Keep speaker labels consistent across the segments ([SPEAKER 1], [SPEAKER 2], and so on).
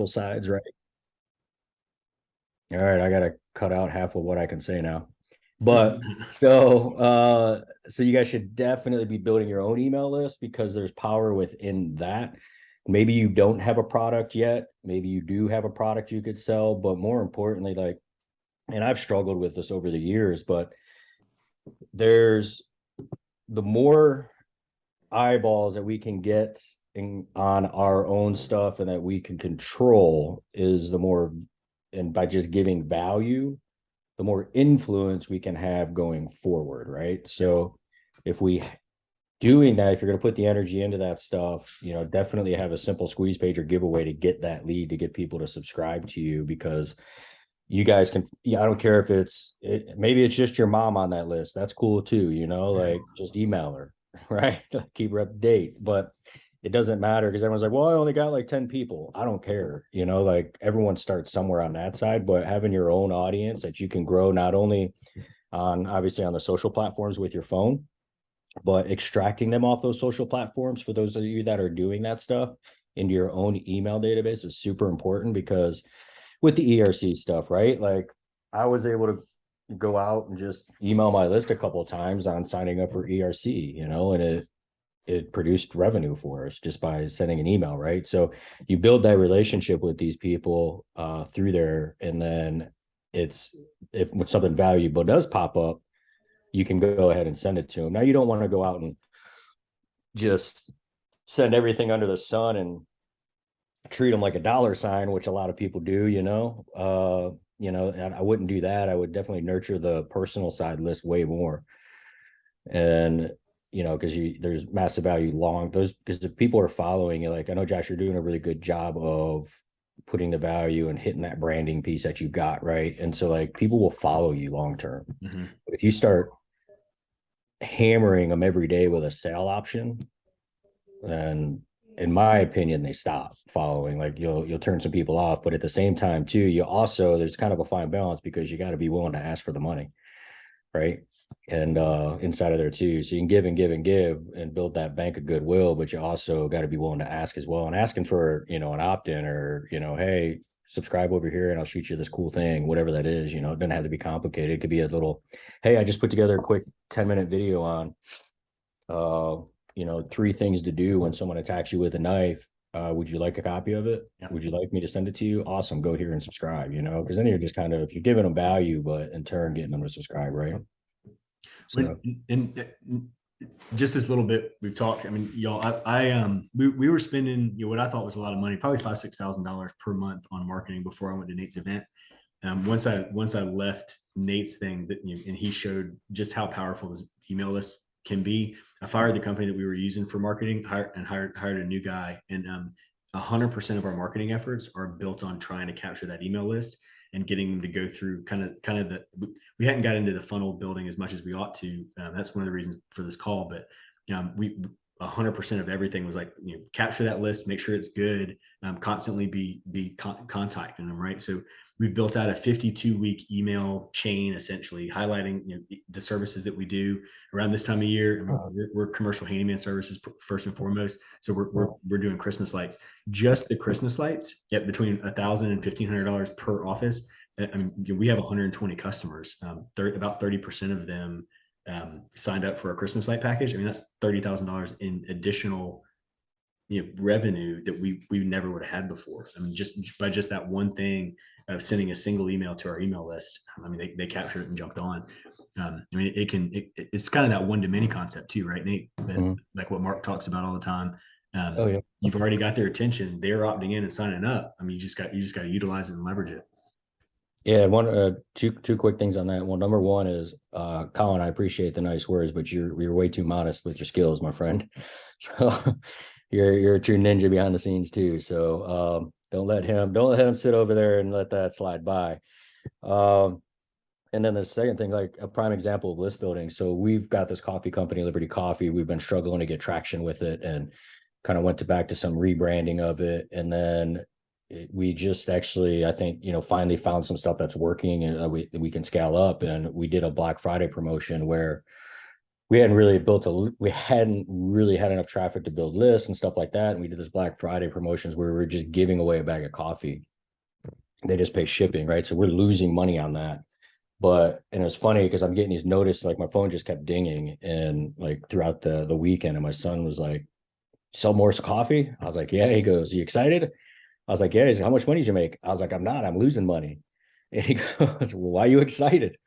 [SPEAKER 1] sides, right? All right, I gotta cut out half of what I can say now. But so you guys should definitely be building your own email list because there's power within that. Maybe you don't have a product yet, maybe you do have a product you could sell, but more importantly, like, and I've struggled with this over the years, but there's the more eyeballs that we can get on our own stuff and that we can control is the more, and by just giving value, the more influence we can have going forward, right? So if we doing that, if you're going to put the energy into that stuff, definitely have a simple squeeze page or giveaway to get that lead, to get people to subscribe to you, because you guys can, yeah, I don't care if maybe it's just your mom on that list. That's cool too, like just email her, right? Keep her up to date. But it doesn't matter because everyone's like, well, I only got like 10 people. I don't care, like everyone starts somewhere on that side, but having your own audience that you can grow not only obviously on the social platforms with your phone, but extracting them off those social platforms for those of you that are doing that stuff into your own email database is super important, because with the ERC stuff, right? Like I was able to go out and just email my list a couple of times on signing up for ERC, and it produced revenue for us just by sending an email, right? So you build that relationship with these people through there, and then if when something valuable does pop up, you can go ahead and send it to them. Now you don't want to go out and just send everything under the sun and treat them like a dollar sign, which a lot of people do, and I wouldn't do that. I would definitely nurture the personal side list way more. And, because there's massive value because the people are following you. Like, I know, Josh, you're doing a really good job of putting the value and hitting that branding piece that you've got, right? And so, like, people will follow you long term.
[SPEAKER 2] Mm-hmm.
[SPEAKER 1] But if you start hammering them every day with a sale option, then in my opinion they stop following. Like, you'll turn some people off, but at the same time too, you also, there's kind of a fine balance because you got to be willing to ask for the money, right? And inside of there too, so you can give and give and give and build that bank of goodwill, but you also got to be willing to ask as well, and asking for an opt-in, or hey, subscribe over here and I'll shoot you this cool thing, whatever that is. It doesn't have to be complicated. It could be a little, hey, I just put together a quick 10-minute video on uh, 3 things to do when someone attacks you with a knife. Would you like a copy of it?
[SPEAKER 2] Yeah.
[SPEAKER 1] Would you like me to send it to you? Awesome. Go here and subscribe, because then you're just kind of, you're giving them value, but in turn getting them to subscribe, right?
[SPEAKER 2] When
[SPEAKER 1] So,
[SPEAKER 2] and just this little bit we've talked. I mean, y'all, we were spending what I thought was a lot of money, probably $5,000-6,000 per month on marketing before I went to Nate's event. Once I left Nate's thing, and he showed just how powerful this email list can be. I fired the company that we were using for marketing, hired a new guy, and 100% of our marketing efforts are built on trying to capture that email list and getting them to go through kind of we hadn't got into the funnel building as much as we ought to. That's one of the reasons for this call, but we 100% of everything was like, capture that list, make sure it's good, constantly be contacting them, right? So we've built out a 52-week email chain, essentially highlighting the services that we do around this time of year. I mean, we're commercial handyman services first and foremost, so we're doing Christmas lights. Just the Christmas lights, between $1,000 and $1,500 per office. I mean, we have 120 customers. About 30% of them signed up for a Christmas light package. I mean, that's $30,000 in additional revenue that we never would have had before. I mean, just by just that one thing of sending a single email to our email list. I mean, they captured it and jumped on. I mean, it's kind of that one to many concept too, right, Nate? Like what Mark talks about all the time.
[SPEAKER 1] oh yeah.
[SPEAKER 2] You've already got their attention. They're opting in and signing up. I mean, you just got to utilize it and leverage it.
[SPEAKER 1] Yeah, two quick things on that. Well, number one is, Colin, I appreciate the nice words, but you're way too modest with your skills, my friend. So you're a true ninja behind the scenes too. So don't let him sit over there and let that slide by. Um, and then the second thing, like a prime example of list building. So we've got this coffee company, Liberty Coffee. We've been struggling to get traction with it, and kind of went back to some rebranding of it. And then we just actually, I think, finally found some stuff that's working, and we can scale up. And we did a Black Friday promotion where we hadn't really had enough traffic to build lists and stuff like that. And we did this Black Friday promotions where we were just giving away a bag of coffee. They just pay shipping, right? So we're losing money on that. But and it's funny because I'm getting these notices, like my phone just kept dinging and like throughout the weekend, and my son was like, sell more coffee? I was like, yeah. He goes, you excited? I was like, yeah. He's like, how much money did you make? I was like, I'm losing money. And he goes, well, why are you excited?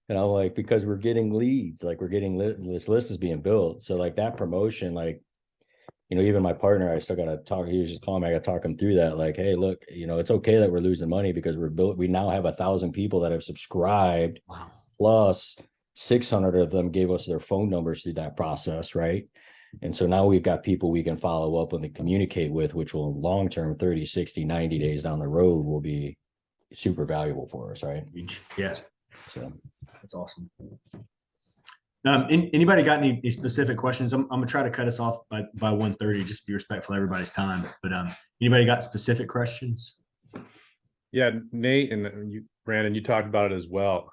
[SPEAKER 1] And I'm like, because we're getting leads, like we're getting this list is being built. So like that promotion, like, even my partner, I still got to talk. He was just calling me. I got to talk him through that. Like, hey, look, it's okay that we're losing money because we now have 1,000 people that have subscribed.
[SPEAKER 2] Wow.
[SPEAKER 1] Plus 600 of them gave us their phone numbers through that process. Right. And so now we've got people we can follow up and communicate with, which will long-term 30, 60, 90 days down the road will be super valuable for us. Right.
[SPEAKER 2] Yeah.
[SPEAKER 1] So
[SPEAKER 2] That's awesome. Anybody got any specific questions? I'm gonna try to cut us off by 1:30, just to be respectful of everybody's time. But anybody got specific questions?
[SPEAKER 3] Yeah, Nate and you, Brandon, you talked about it as well.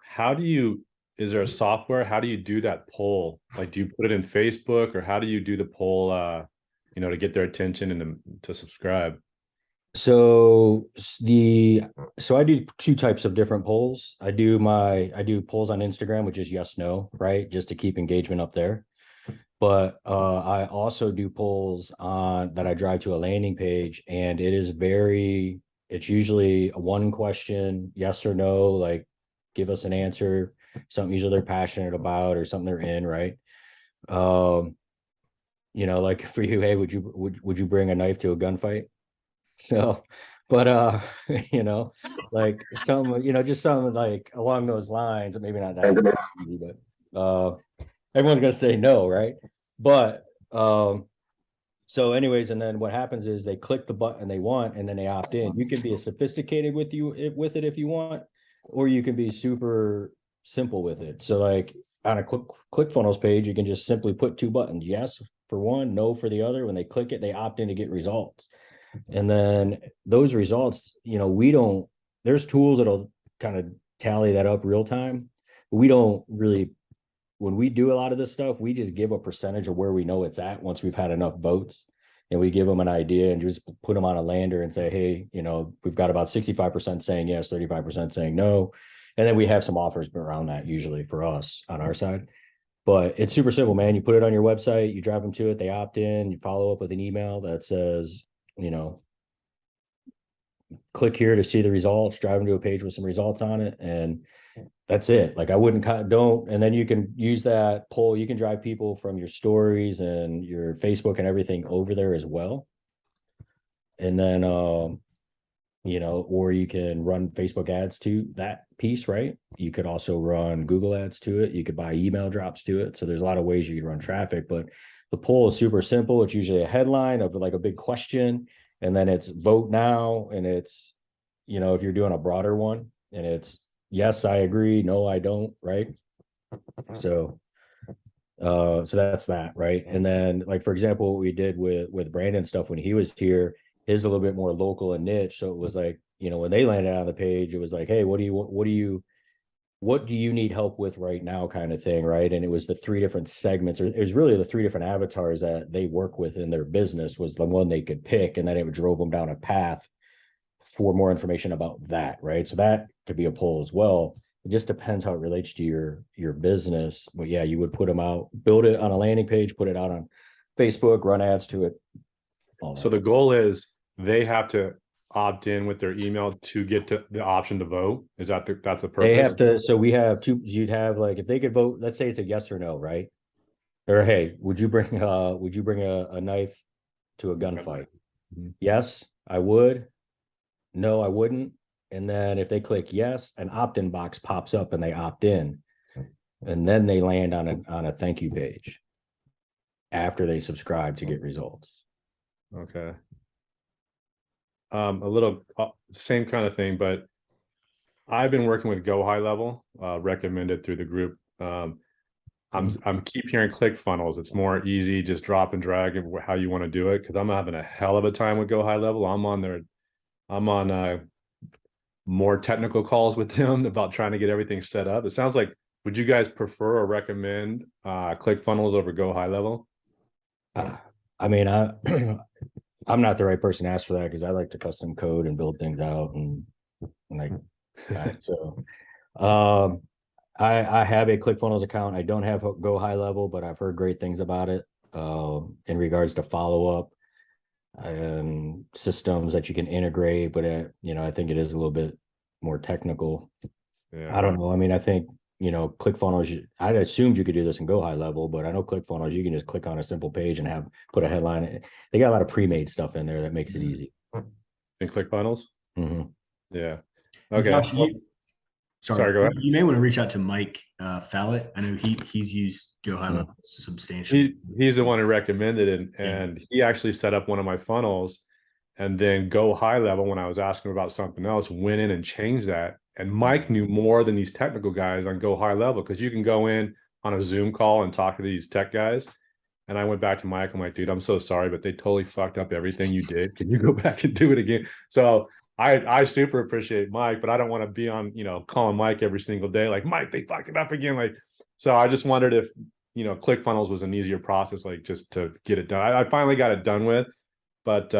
[SPEAKER 3] Is there a software? How do you do that poll? Like, do you put it in Facebook, or how do you do the poll, to get their attention and to subscribe?
[SPEAKER 1] So I do two types of different polls. I do polls on Instagram, which is yes, no, right? Just to keep engagement up there. But I also do polls on that I drive to a landing page, and it's usually a one question, yes or no, like give us an answer, something usually they're passionate about or something they're in, right? Like for you, hey, would you bring a knife to a gunfight? So, but like some, just some like along those lines, maybe not that easy, but everyone's gonna say no, right? But so anyways, and then what happens is they click the button they want and then they opt in. You can be as sophisticated with it if you want, or you can be super simple with it. So like on a ClickFunnels page, you can just simply put two buttons, yes for one, no for the other. When they click it, they opt in to get results. And then those results, there's tools that'll kind of tally that up real time. We don't really, when we do a lot of this stuff, we just give a percentage of where we know it's at once we've had enough votes. And we give them an idea and just put them on a lander and say, hey, we've got about 65% saying yes, 35% saying no. And then we have some offers around that usually for us on our side. But it's super simple, man. You put it on your website, you drive them to it, they opt in, you follow up with an email that says, click here to see the results, drive them to a page with some results on it, and that's it. Like I wouldn't and then you can use that poll. You can drive people from your stories and your Facebook and everything over there as well. And then, or you can run Facebook ads to that piece, right? You could also run Google ads to it. You could buy email drops to it. So there's a lot of ways you can run traffic, but the poll is super simple. It's usually a headline of like a big question, and then it's vote now. And it's, if you're doing a broader one, and it's yes, I agree, no, I don't, right? So that's that, right? And then like, for example, what we did with Brandon stuff when he was here is a little bit more local and niche. So it was like, when they landed on the page, it was like, hey, what do you need help with right now kind of thing, right? And it was the three different segments, or it was really the three different avatars that they work with in their business was the one they could pick, and then it drove them down a path for more information about that, right? So that could be a poll as well. It just depends how it relates to your business. But yeah, you would put them out, build it on a landing page, put it out on Facebook, run ads to it.
[SPEAKER 3] So the goal is they have to opt in with their email to get to the option to vote. Is that that's the purpose?
[SPEAKER 1] They have to. So we have two. You'd have like if they could vote. Let's say it's a yes or no, right? Or hey, would you bring a knife to a gunfight? Yes, I would. No, I wouldn't. And then if they click yes, an opt-in box pops up and they opt in, and then they land on a thank you page after they subscribe to get results.
[SPEAKER 3] Okay. A little same kind of thing, but I've been working with Go High Level, recommended through the group. I'm keep hearing ClickFunnels. It's more easy, just drop and drag of how you want to do it. Cause I'm having a hell of a time with Go High Level. I'm on more technical calls with them about trying to get everything set up. It sounds like would you guys prefer or recommend ClickFunnels over Go High Level?
[SPEAKER 1] I mean, I'm not the right person to ask for that because I like to custom code and build things out and like that. So, I have a ClickFunnels account. I don't have Go High Level, but I've heard great things about it. In regards to follow up and systems that you can integrate, but I think it is a little bit more technical.
[SPEAKER 3] Yeah.
[SPEAKER 1] I don't know. I mean, I think ClickFunnels. I'd assumed you could do this in Go High Level, but I know ClickFunnels. You can just click on a simple page and put a headline. They got a lot of pre-made stuff in there that makes it easy.
[SPEAKER 3] In ClickFunnels?
[SPEAKER 1] Mm-hmm.
[SPEAKER 3] Yeah. Okay.
[SPEAKER 2] Josh,
[SPEAKER 3] Sorry, go ahead.
[SPEAKER 2] You may want to reach out to Mike Fallett. I know he's used Go High Level substantially.
[SPEAKER 3] He's the one who recommended it, and he actually set up one of my funnels, and then Go High Level, when I was asking about something else, went in and changed that. And Mike knew more than these technical guys on Go High Level, because you can go in on a Zoom call and talk to these tech guys. And I went back to Mike. I'm like, dude, I'm so sorry, but they totally fucked up everything you did. Can you go back and do it again? So I super appreciate Mike, but I don't want to be on, calling Mike every single day. Like, Mike, they fucked it up again. Like, so I just wondered if, ClickFunnels was an easier process, like just to get it done. I finally got it done with, but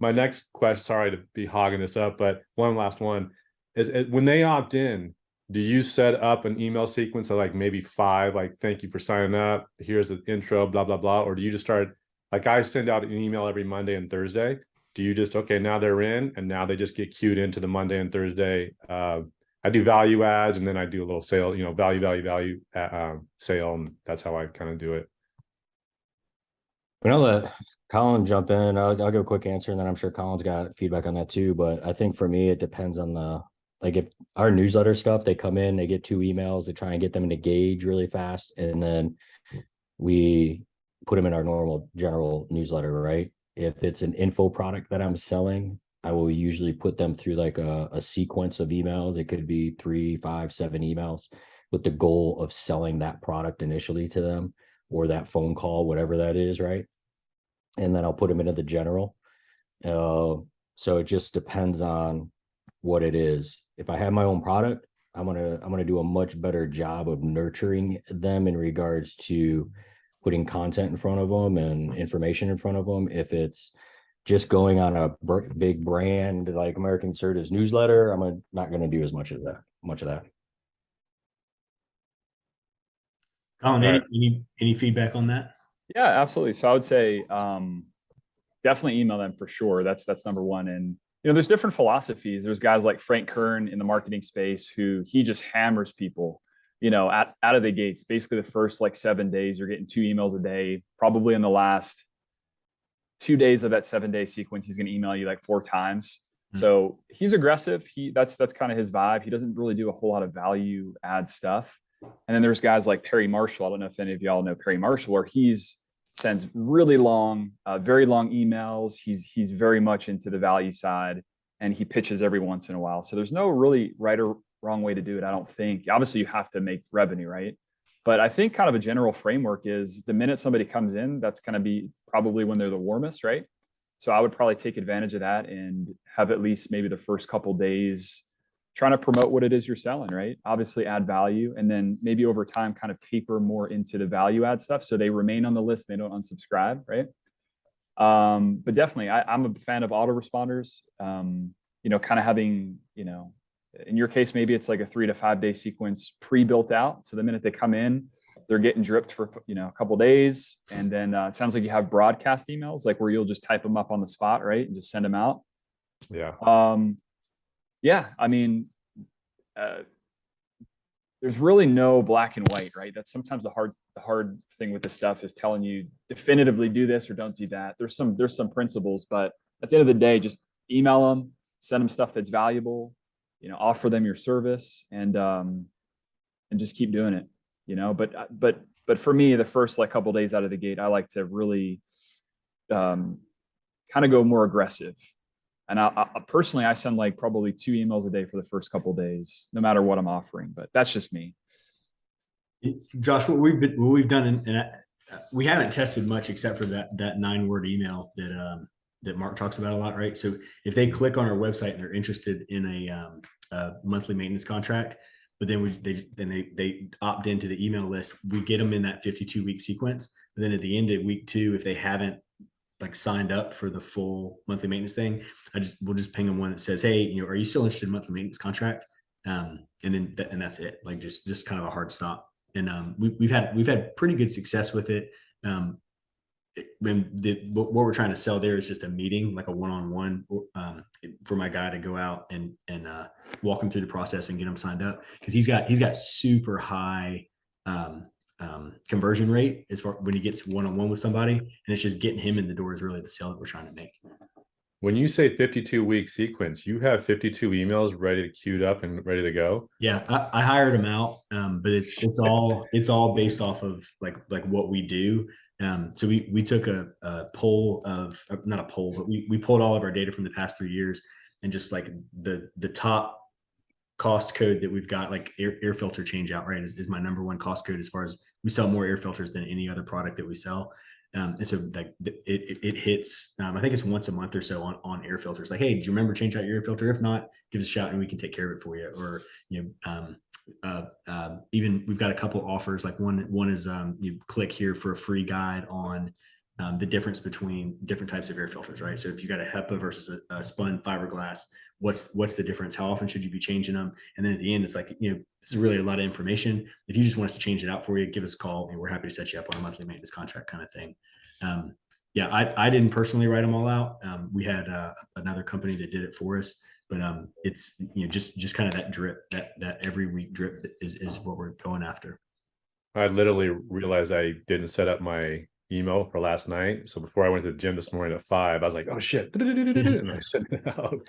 [SPEAKER 3] my next question, sorry to be hogging this up, but one last one is, when they opt in, do you set up an email sequence of like maybe 5, like, thank you for signing up, here's the intro, blah, blah, blah. Or do you just start, like, I send out an email every Monday and Thursday. Do you just, okay, now they're in, and now they just get queued into the Monday and Thursday? I do value ads, and then I do a little sale, value sale, and that's how I kind of do it.
[SPEAKER 1] I'll let Colin jump in. I'll give a quick answer, and then I'm sure Colin's got feedback on that too. But I think for me, it depends on if our newsletter stuff, they come in, they get 2 emails, they try and get them into Gauge really fast, and then we put them in our normal general newsletter, right? If it's an info product that I'm selling, I will usually put them through like a sequence of emails. It could be 3, 5, 7 emails with the goal of selling that product initially to them, or that phone call, whatever that is, right? And then I'll put them into the general. So it just depends on what it is. If I have my own product, I'm gonna do a much better job of nurturing them in regards to putting content in front of them and information in front of them. If it's just going on a big brand like American Conservatives newsletter, I'm not going to do as much of that.
[SPEAKER 2] Colin, any feedback on that?
[SPEAKER 4] Yeah, absolutely. So I would say definitely email them for sure. That's number one. And there's different philosophies. There's guys like Frank Kern in the marketing space who he just hammers people, out of the gates. Basically, the first like 7 days, you're getting 2 emails a day. Probably in the last 2 days of that 7-day sequence, he's going to email you like 4 times. So he's aggressive. That's kind of his vibe. He doesn't really do a whole lot of value add stuff. And then there's guys like Perry Marshall. I don't know if any of y'all know Perry Marshall, where sends really long, very long emails. He's very much into the value side, and he pitches every once in a while. So there's no really right or wrong way to do it, I don't think. Obviously, you have to make revenue, right? But I think kind of a general framework is the minute somebody comes in, that's going to be probably when they're the warmest, right? So I would probably take advantage of that and have at least maybe the first couple days trying to promote what it is you're selling, right? Obviously add value, and then maybe over time kind of taper more into the value add stuff so they remain on the list and they don't unsubscribe, right? But definitely, I'm a fan of autoresponders. Kind of having, in your case, maybe it's like a 3 to 5 day sequence pre-built out. So the minute they come in, they're getting dripped for a couple of days, and then it sounds like you have broadcast emails, like where you'll just type them up on the spot, right, and just send them out.
[SPEAKER 3] Yeah.
[SPEAKER 4] Yeah, I mean, there's really no black and white, right? That's sometimes the hard thing with this stuff is telling you definitively do this or don't do that. There's some principles, but at the end of the day, just email them, send them stuff that's valuable, offer them your service, and just keep doing it, But for me, the first like couple of days out of the gate, I like to really kind of go more aggressive. And I personally, I send like probably 2 emails a day for the first couple of days, no matter what I'm offering. But that's just me.
[SPEAKER 2] Josh, what we've done, and we haven't tested much except for that 9-word email that Mark talks about a lot, right? So if they click on our website and they're interested in a monthly maintenance contract, but then they opt into the email list. We get them in that 52-week sequence. And then at the end of week 2, if they haven't like signed up for the full monthly maintenance thing, we'll just ping them one that says, hey, are you still interested in monthly maintenance contract? And that's it. Like just kind of a hard stop. And we've had pretty good success with it. What we're trying to sell there is just a meeting, like a one-on-one, for my guy to go out and walk him through the process and get him signed up, because he's got super high conversion rate as far when he gets one-on-one with somebody, and it's just getting him in the door is really the sale that we're trying to make.
[SPEAKER 3] When you say 52-week sequence, you have 52 emails ready to queued up and ready to go.
[SPEAKER 2] Yeah, I hired him out, but it's all based off of like what we do. So we took a poll of, not a poll, but we pulled all of our data from the past 3 years, and just like the top cost code that we've got, like air filter change out, right, is my number one cost code, as far as we sell more air filters than any other product that we sell. And so like it hits, I think it's once a month or so on air filters. Like, hey, do you remember change out your air filter? If not, give us a shout and we can take care of it for you. Or, even we've got a couple offers. Like one is you click here for a free guide on the difference between different types of air filters, right? So if you got a HEPA versus a spun fiberglass, what's the difference? How often should you be changing them? And then at the end, it's like, it's really a lot of information. If you just want us to change it out for you, give us a call and we're happy to set you up on a monthly maintenance contract kind of thing. Yeah, I didn't personally write them all out. We had another company that did it for us, but it's just kind of that drip, that every week drip is what we're going after.
[SPEAKER 3] I literally realized I didn't set up my email for last night. So before I went to the gym this morning at 5, I was like, oh shit. And I sent it out.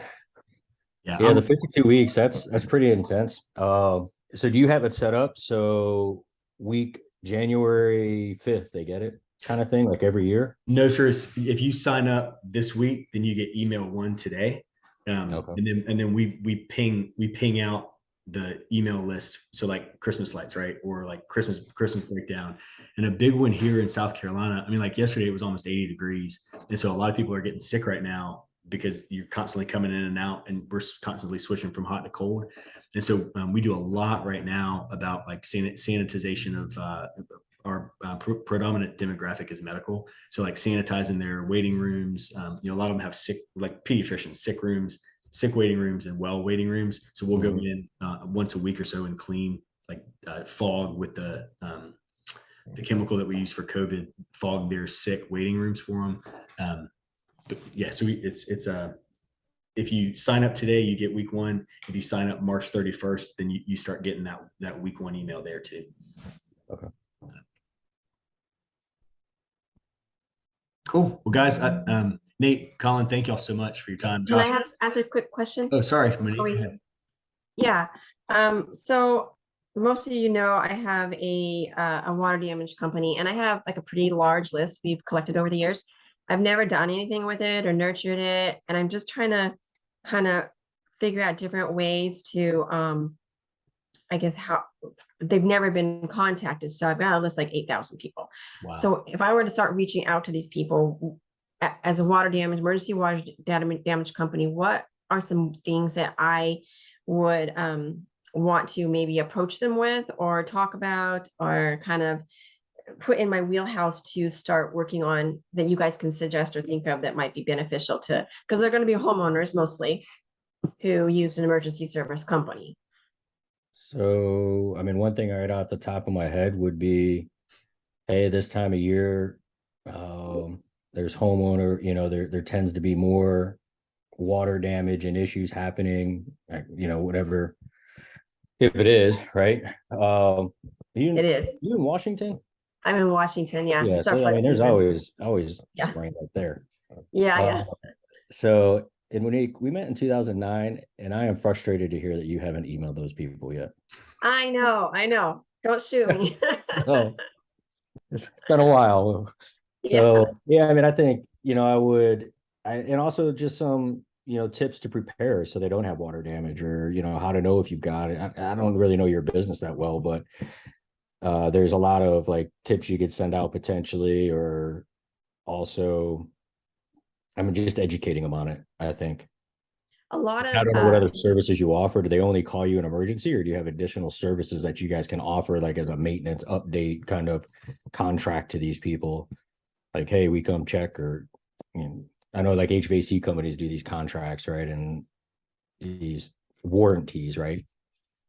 [SPEAKER 1] Yeah, the 52 weeks, that's pretty intense. So do you have it set up so week January 5th they get it kind of thing, like every year?
[SPEAKER 2] No, sir. If you sign up this week, then you get email 1 today. Okay. And then we ping out the email list. So like Christmas lights, right? Or like Christmas breakdown. And a big one here in South Carolina. I mean, like yesterday it was almost 80 degrees. And so a lot of people are getting sick right now because you're constantly coming in and out, and we're constantly switching from hot to cold. And so we do a lot right now about like sanitization of our predominant demographic is medical. So like sanitizing their waiting rooms. A lot of them have sick, like pediatricians, sick rooms, sick waiting rooms, and well waiting rooms. So we'll go in once a week or so and clean, like fog with the chemical that we use for COVID, fog their sick waiting rooms for them. But yeah, so it's if you sign up today, you get week 1. If you sign up March 31st, then you start getting that week 1 email there too.
[SPEAKER 1] Okay.
[SPEAKER 2] Cool. Well, guys, Nate, Colin, thank y'all so much for your time.
[SPEAKER 5] Can
[SPEAKER 2] Josh,
[SPEAKER 5] I ask a quick question?
[SPEAKER 2] oh, sorry. Go ahead.
[SPEAKER 5] Yeah. So most of I have a water damage company, and I have like a pretty large list we've collected over the years. I've never done anything with it or nurtured it, and I'm just trying to kind of figure out different ways to, I guess, how they've never been contacted. So I've got a list like 8,000 people.
[SPEAKER 2] Wow.
[SPEAKER 5] So if I were to start reaching out to these people as a emergency water damage company, what are some things that I would want to maybe approach them with or talk about or kind of put in my wheelhouse to start working on that you guys can suggest or think of that might be beneficial to, because they're going to be homeowners mostly who use an emergency service company.
[SPEAKER 1] So, I mean, one thing right off the top of my head would be, hey, this time of year, there's homeowner, there tends to be more water damage and issues happening, whatever, if it is, right?
[SPEAKER 5] It is.
[SPEAKER 1] You in Washington?
[SPEAKER 5] I'm in Washington, yeah.
[SPEAKER 1] Yeah, so, I mean, there's always
[SPEAKER 5] Yeah.
[SPEAKER 1] spring right there.
[SPEAKER 5] Yeah.
[SPEAKER 1] So, and when we met in 2009, and I am frustrated to hear that you haven't emailed those people yet.
[SPEAKER 5] I know. Don't shoot me.
[SPEAKER 1] So, it's been a while. So, yeah, I mean, I think, and also just some, tips to prepare so they don't have water damage, or, how to know if you've got it. I don't really know your business that well, but there's a lot of like tips you could send out potentially, or also, I mean, just educating them on it, I think.
[SPEAKER 5] a lot
[SPEAKER 1] I
[SPEAKER 5] of,
[SPEAKER 1] don't know what other services you offer. Do they only call you in emergency, or do you have additional services that you guys can offer, like as a maintenance update kind of contract to these people? Like, hey, we come check, or I know like HVAC companies do these contracts, right? And these warranties, right?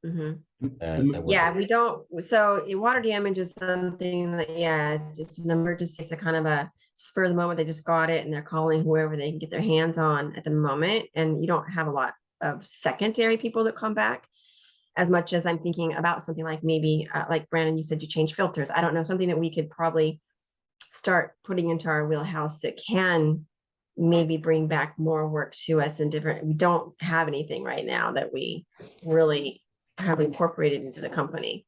[SPEAKER 5] Mhm.
[SPEAKER 1] That work.
[SPEAKER 5] Yeah, we don't, so water damage is something that, yeah, it's an emergency. It's a kind of a spur of the moment. They just got it and they're calling whoever they can get their hands on at the moment. And you don't have a lot of secondary people that come back as much as I'm thinking about something like maybe, like Brandon, you said you change filters. I don't know, something that we could probably start putting into our wheelhouse that can maybe bring back more work to us in different, we don't have anything right now that we really have incorporated into the company.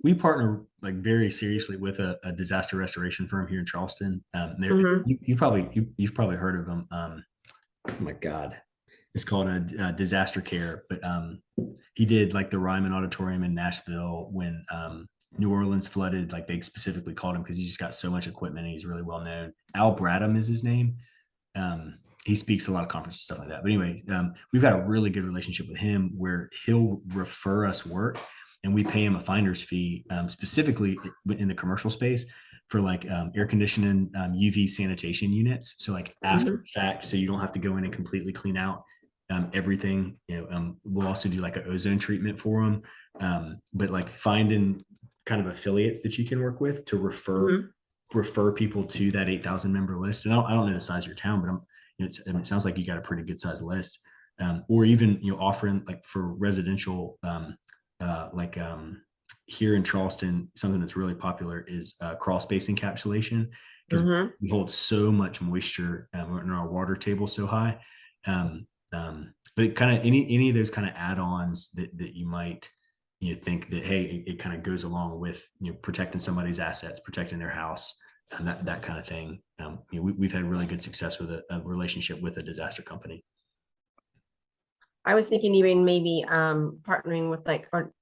[SPEAKER 2] We partner like very seriously with a disaster restoration firm here in Charleston.
[SPEAKER 5] Mhm.
[SPEAKER 2] You've probably heard of them. Oh my God, it's called a Disaster Care. But he did like the Ryman Auditorium in Nashville when New Orleans flooded. Like they specifically called him because he just got so much equipment and he's really well known. Al Bradham is his name. He speaks a lot of conferences, stuff like that. But anyway, we've got a really good relationship with him where he'll refer us work and we pay him a finder's fee, specifically in the commercial space for like air conditioning, UV sanitation units. So like after the fact, so you don't have to go in and completely clean out everything. We'll also do like an ozone treatment for them. But like finding kind of affiliates that you can work with to refer people to that 8,000 member list. And I don't know the size of your town, but it sounds like you got a pretty good sized list. Or even offering like for residential here in Charleston, something that's really popular is crawl space encapsulation, because we hold so much moisture and our water table so high. But kind of any of those kind of add-ons that you might think that, hey, it kind of goes along with protecting somebody's assets, protecting their house, and that kind of thing. We've had really good success with a relationship with a disaster company.
[SPEAKER 5] I was thinking even maybe partnering with like, or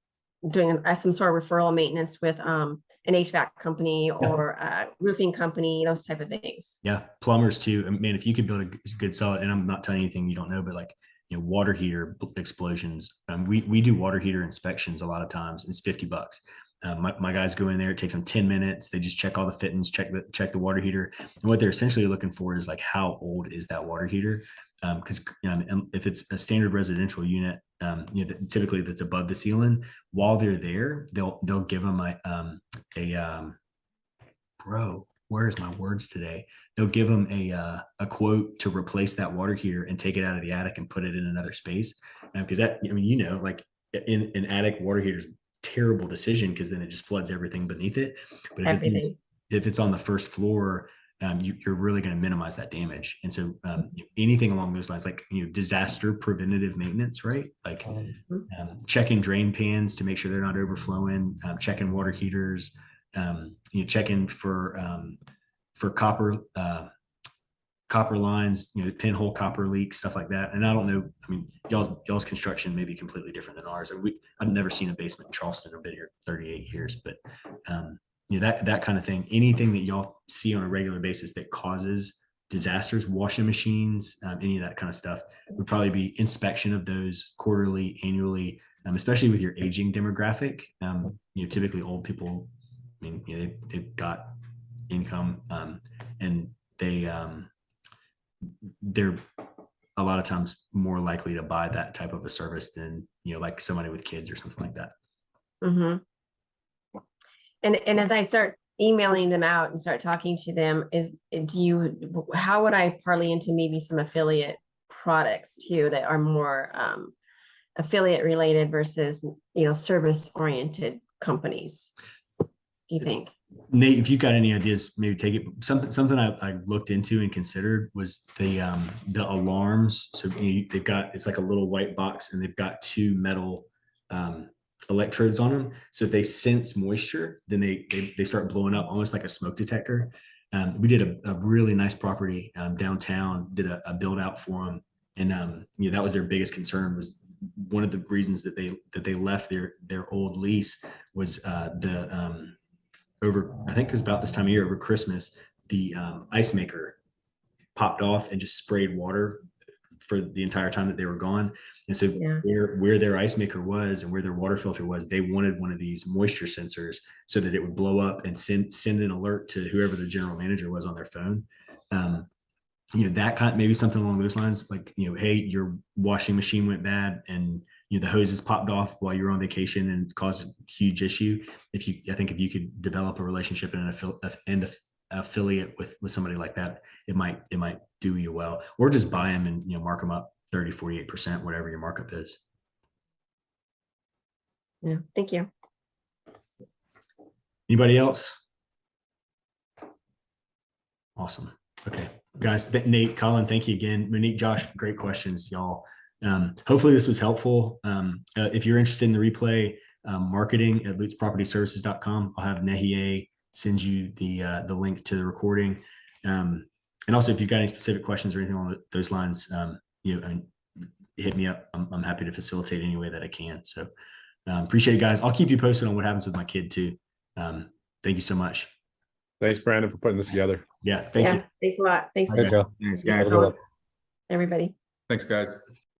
[SPEAKER 5] doing some sort of referral maintenance with an HVAC company or a roofing company, those type of things.
[SPEAKER 2] Yeah, plumbers too. I mean, if you could build a good solid, and I'm not telling you anything you don't know, but like water heater explosions. We do water heater inspections a lot of times. It's $50. My guys go in there. It takes them 10 minutes. They just check all the fittings, check the water heater, and what they're essentially looking for is like how old is that water heater? Because if it's a standard residential unit, typically that's above the ceiling, while they're there, they'll give them bro, where's my words today? They'll give them a quote to replace that water heater and take it out of the attic and put it in another space. Because that, I mean, like in an attic, water heater's terrible decision because then it just floods everything beneath it. But if it's on the first floor, you're really going to minimize that damage. And so anything along those lines, like disaster preventative maintenance, right? Like checking drain pans to make sure they're not overflowing, checking water heaters, checking for copper lines, pinhole copper leaks, stuff like that. And I don't know, I mean, y'all's construction may be completely different than ours. I've never seen a basement in Charleston. I've been here 38 years, but that kind of thing, anything that y'all see on a regular basis that causes disasters, washing machines, any of that kind of stuff would probably be inspection of those quarterly, annually, especially with your aging demographic. Typically old people, I mean, they've got income, and they're a lot of times more likely to buy that type of a service than like somebody with kids or something like that.
[SPEAKER 5] And as I start emailing them out and start talking to them, how would I parlay into maybe some affiliate products too that are more affiliate related versus service oriented companies? Do you think?
[SPEAKER 2] Nate, if you've got any ideas, maybe take it. Something I looked into and considered was the alarms. So they've got, it's like a little white box and they've got two metal electrodes on them. So if they sense moisture, then they start blowing up almost like a smoke detector. We did a really nice property downtown, did a build out for them. And that was their biggest concern. Was one of the reasons that they left their old lease was over, I think it was about this time of year, over Christmas, the ice maker popped off and just sprayed water for the entire time that they were gone. And so
[SPEAKER 5] Yeah.
[SPEAKER 2] where their ice maker was and where their water filter was, they wanted one of these moisture sensors so that it would blow up and send an alert to whoever the general manager was on their phone. That kind of, maybe something along those lines, like, hey, your washing machine went bad and the hoses popped off while you were on vacation and caused a huge issue. I think if you could develop a relationship and an affiliate with somebody like that, it might do you well. Or just buy them and mark them up 30, 48%, whatever your markup is.
[SPEAKER 5] Yeah, thank you.
[SPEAKER 2] Anybody else? Awesome. Okay, guys, Nate, Colin, thank you again. Monique, Josh, great questions, y'all. Hopefully this was helpful. If you're interested in the replay, marketing at lutzpropertyservices.com. I'll have Nehie send you the link to the recording. And also, if you've got any specific questions or anything along those lines, hit me up. I'm happy to facilitate any way that I can. So appreciate it, guys. I'll keep you posted on what happens with my kid too. Thank you so much.
[SPEAKER 3] Thanks, Brandon, for putting this together.
[SPEAKER 2] Yeah, thank you.
[SPEAKER 5] Thanks a lot. Thanks,
[SPEAKER 1] Hey, Joe.
[SPEAKER 2] Thanks,
[SPEAKER 1] Have a
[SPEAKER 2] guys.
[SPEAKER 1] good one.
[SPEAKER 5] everybody.
[SPEAKER 3] Thanks, guys.